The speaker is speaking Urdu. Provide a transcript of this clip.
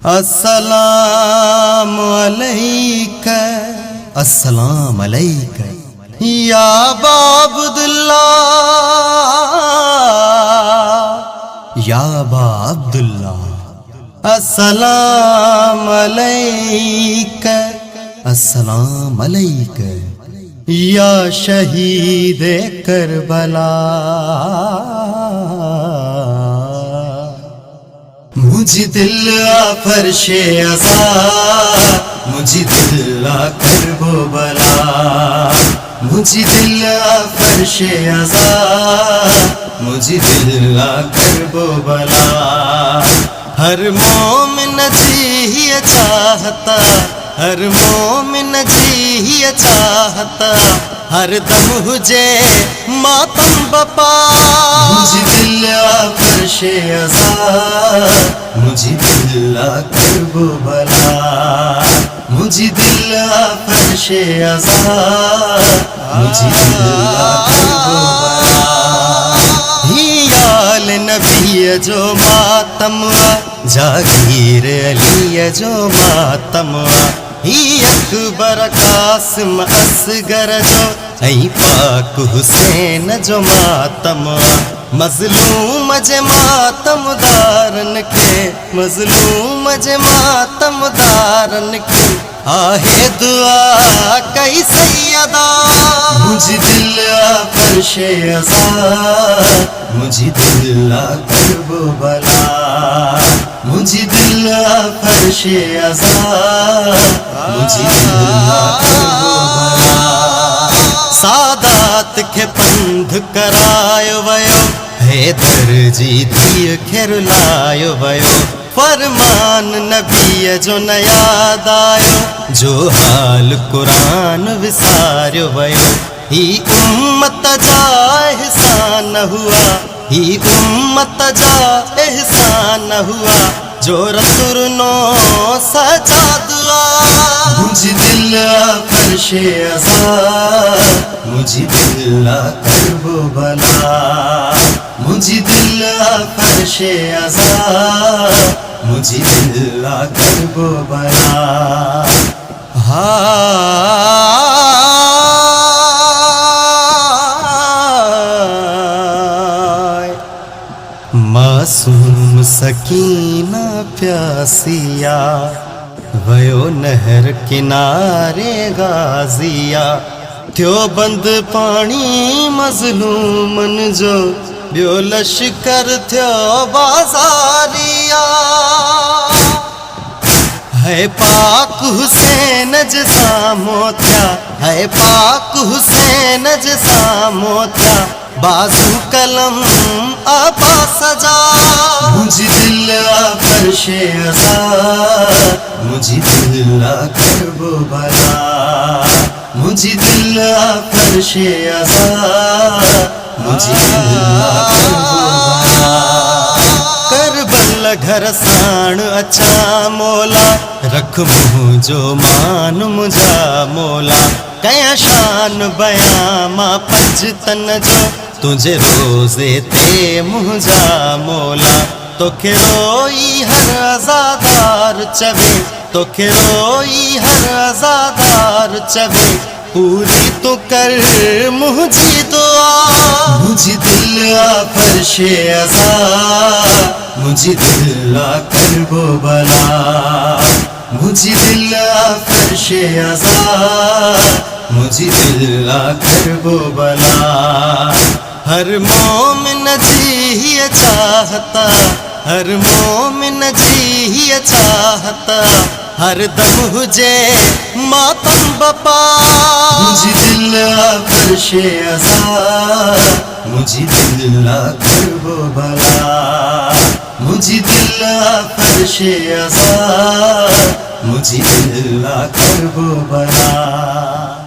السلام علیک السلام علیک یا ابا عبداللہ یا ابا عبداللہ السلام علیک السلام علیک یا شہید کربلا مجھے دل آ فرش عزا مجھے دل آ کرب و بلا مجھے دل آ فرش عزا مجھے دل آ کرب و بلا ہر مومن جی چاہتا ہر مومن جی چاہتا ہر دم ہجے ماتم بپا مجھے دل آ فرش عزا مجھے دل آ کرب و بلا مجھے دل آ فرش عزا مجھے دل آ کرب و بلا ہی آل نبی جو ماتم جاگیر علی جو ماتم ہی اکبر قاسم اصغر جو ای پاک حسین جو ماتم مظلوم جے ماتم دارن کے مظلوم جے ماتم دارن کے آہے دعا کئی سیدہ مجھے دل آ فرش عزا مجھے دل آ کرب و بلا مجھے دل آ فرش عزا مجھے دل آ کرب و بلا سادات کے پندھ کرائے ویو حیدر جی دھی کھر لائے ویو فرمان نبی جو نہ یاد آئے جو حال قرآن وسارے ویو ہی امت جا احسان ہوا ہی امت جا احسان ہوا جو رسول نو سجا دعا مجھے دل آ فرش عزا مجھے دل آ کرب و بلا مجھے دل آ فرش عزا مجھے دل آ کرب و بلا معصوم سکینہ پیاسیا ویو نہر کنارے غازیا تھیو بند پانی مظلومن جو بیو لشکر تھیو بازاریا ہے پاک حسین جسا موتیا ہے پاک حسین جسا موتیا بازو قلم آبا سجا مجھے دل آ فرش عزا مجھے دل آ کرب و بلا مجھے دل آ فرش عزا مجھے دل آ کرب و بلا کربل گھر سان اچھا مولا رکھ منہ جو مان مجھا مولا کیا شان بیاں ماں پنج تن جو تجھے روزے تے مجھا مولا تو کہ روئی ہر عزادار چوے تو کہ روئی ہر عزادار چوے پوری تو کر مجھے دعا مجھے دل آ فرش عزا مجھے دل آ کرب و بلا مجھے دل آ فرش عزا مجھے دل آ کرب و بلا ہر مومن جی چاہتا ہر مومن جی چاہتا ہر دم ہجے ماتم بپا مجھے دل آ فرش عزا مجھے دل آ کرب و بلا مجھے دل آ فرش عزا مجھے دل آ کرب و بلا